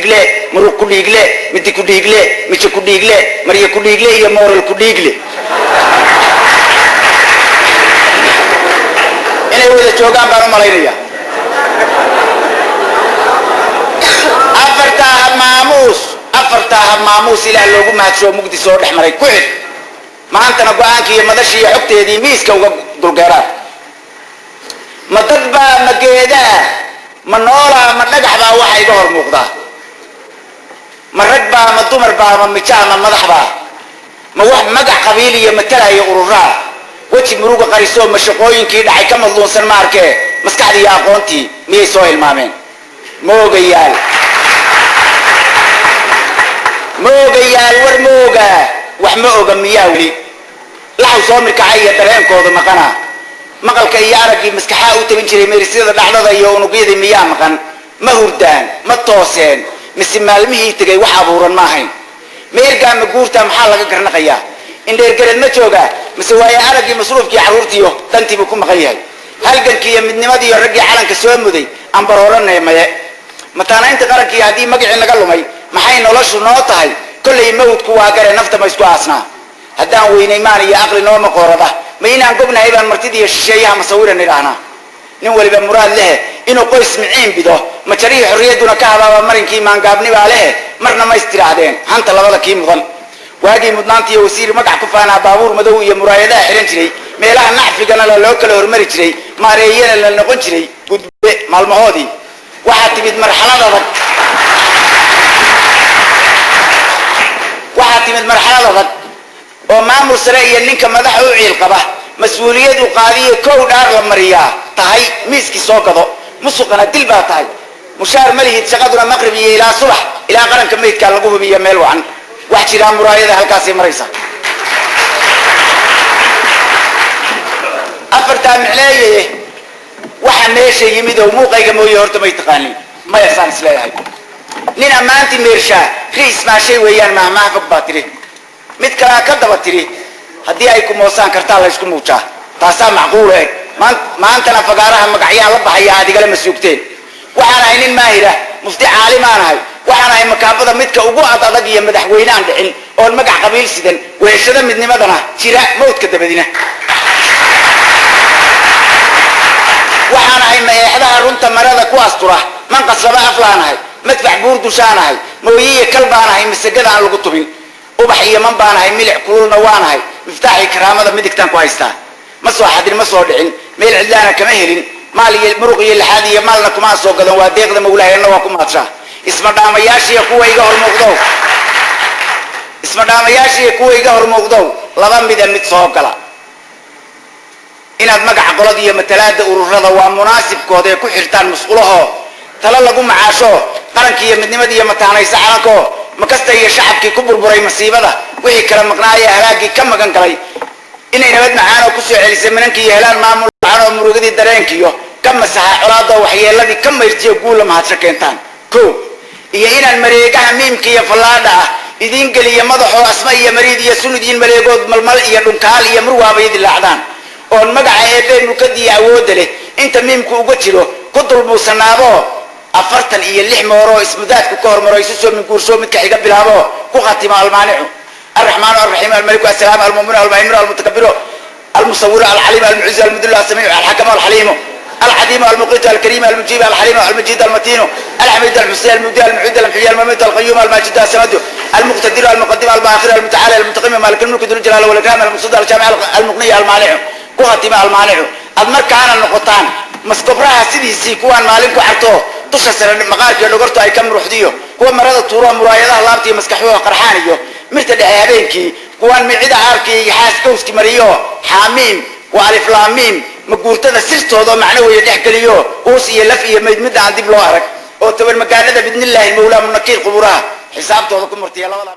kudhiigle murug kudhiigle midi kudhiigle mijo kudhiigle maryo kudhiigle iyo moral kudhiigle inay wada joogaan baan u malaynaya afartaa maamuus ilaah loogu mahadshoo mugdi soo dhex maray ku xid maantana go-aankii iyo madashii iyo xogteedii miiska uga dulgeeraan ma dad baa ma geedaa ma noolaa ma dhagax baa waxa iga hor muuqdaa ma rag baa ma dumar baa ma mijaa ma madax baa ma wax magac qabiil iyo matalaya ururaa weji muruga qarisoo ma shaqooyinkii dhacay ka madluunsan ma arkee maskaxdii iyo aqoontii miyay soo hilmaameen moogayaal war mooga wax ma oga miyaa weli laxaw soo mirkacay iyo dareenkooda maqana maqalka iyo araggii maskaxaa u tabin jiray meerisyada dhacdada iyo unugyadii miyaa maqan ma hurdaan ma tooseen mise maalmihii tegay wax abuuran ma ahayn meergaa ma guurtaa maxaa laga garnaqayaa indheergareed ma joogaa mise waaye araggii masruufkii carruurtiiyo dantii buu ku maqan yahay halgankii iyo midnimadii iyo raggii calanka soo muday aan barooranay maye mataanaynta qarankii haddii magacii naga lumay maxay noloshu noo tahay kollay mawdku waa gare nafta ma isku aasnaa haddaan weynay maan iyo aqli nooma qoorada ma inaan gobnahay baan martida iyo shisheeyaha masawiran idhaahnaa nin waliba muraad lehe inuu qoys miciin bido majarihii xorriyadduna ka habaaba marinkii maangaabnibaa lehe marna ma istidhaahdeen hanta labada kii mudan waagii mudnaantiiyo wasiir magac ku faanaa baabuur madow iyo muraayadaha xihan jiray meelaha nacfigana loo kala hormari jiray maareeyana la noqon jiray gudbe maalmahoodii waxaa timid marxalad adag oo maamul sare iyo ninka madaxa u ciil qaba mas-uuliyadu qaadiyo kow dhaar la mariyaa tahay miiskii soo gado musuqana dil baa tahay mushaar malihid shaqaduna maqrib iyo ilaa subax ilaa qaranka meydkaa lagu hubiyo meel wacan wax jiraa muraayada halkaasay maraysa afartaa micleeye waxa meesha yimid oo muuqayga mooye horta may taqaanin maya saan isleeyahay nin ammaantii meershaa riis maashay weeyaan mahmaha fog baa tiri mid kalea ka daba tiri haddii ay ku moosaan kartaa la ysku muujaa taasaa macquul eg maantana fagaaraha magacyaa la baxaya aad igala masuugteen waxaan ahay nin maahira mufti caalimaan ahay waxaan ahay makaabada midka ugu adag iyo madaxweyne aan dhicin oon magac qabiil sidan weheshada midnimadana jira mawdka dabadina waxaan ahay maeexdaha runta marada ku astura manqasaba aflaanahay madfax buur dushaanahay mooyiye kal baanahay masagada aan lagu tubin ubax iyo man baanahay milic kululna waanahay miftaaxii karaamada midigtaan ku haystaa ma soo xadin ma soo dhicin meel cidlaana kama helin maal iyo muruq iyo laxaad iyo maalna kumaa soo gadan waa deeqda mawlaaheenna waa ku maadshaa ismadhaamayaashiiyo kuwa iga hor muuqdow laba mida mid soo gala inaad magaca qolada iyo matalaada ururada waa munaasibkooda ee ku xirtaan musqulaho tala lagu macaasho qarankii iyo midnimadii iyo mataanaysa calanko makasta iyo shacabkii ku burburay masiibada wixii kala maqnaaya halaagii ka magan galay inay nabad macaan oo kusoo celisay minankii iyo helaan maamul macaan oo murugadii dareenkiiyo ka masaxa colaada waxyeeladii ka mayrtiyo guula mahadsho keentaan ko iyo inaan mareegaha miimka iyo fallaadha ah idiin geliya madaxoo asma iyo mariid iyo sunudiin mareegood malmal iyo dhunkaal iyo murwaabay dilaacdaan oon magaca eebee mulkadiiyo awoodda leh inta miimku uga jiro ku dulbuusanaabo 46 mooroo ismudaadku ka hormaro isu soo minguursho midka xiga bilaabo ku khatimo almaanicu الرحمن الرحيم الملك السلام المؤمن المهيمن المتكبر المصور العليم المعز المذل السميع الحكم الحليم العديم المقيت الكريم المجيب الحليم المجيد المتين الحميد المحسن المبدع المعيد المحيي المميت القيوم الماجد السمد المقتدر المقدم المؤخر المتعالى المنتقم مالك الملك ذو الجلال والاكرام المقصود الجامع المغني المانع كهتم المانع أدمر كان النقطان مسكبرها سيدي كوان مالك عرتو دusha sare maqaarka dhogorto ay ka muruxdiyo kuwa marada tuuro muraayadaha laabtii maskaxdooda qarxaaniyo mirta dhaxay habeenkii kuwan micida aarkii xaas kowski mariyo xaamiim wa alif laam miim maguurtada sirtooda macna weeye dhex galiyo uus iyo laf iyo mid aan dib loo arag oo tabar magaalada bidnillaahi mawlaa munakir quburaha xisaabtooda ku murtiya labada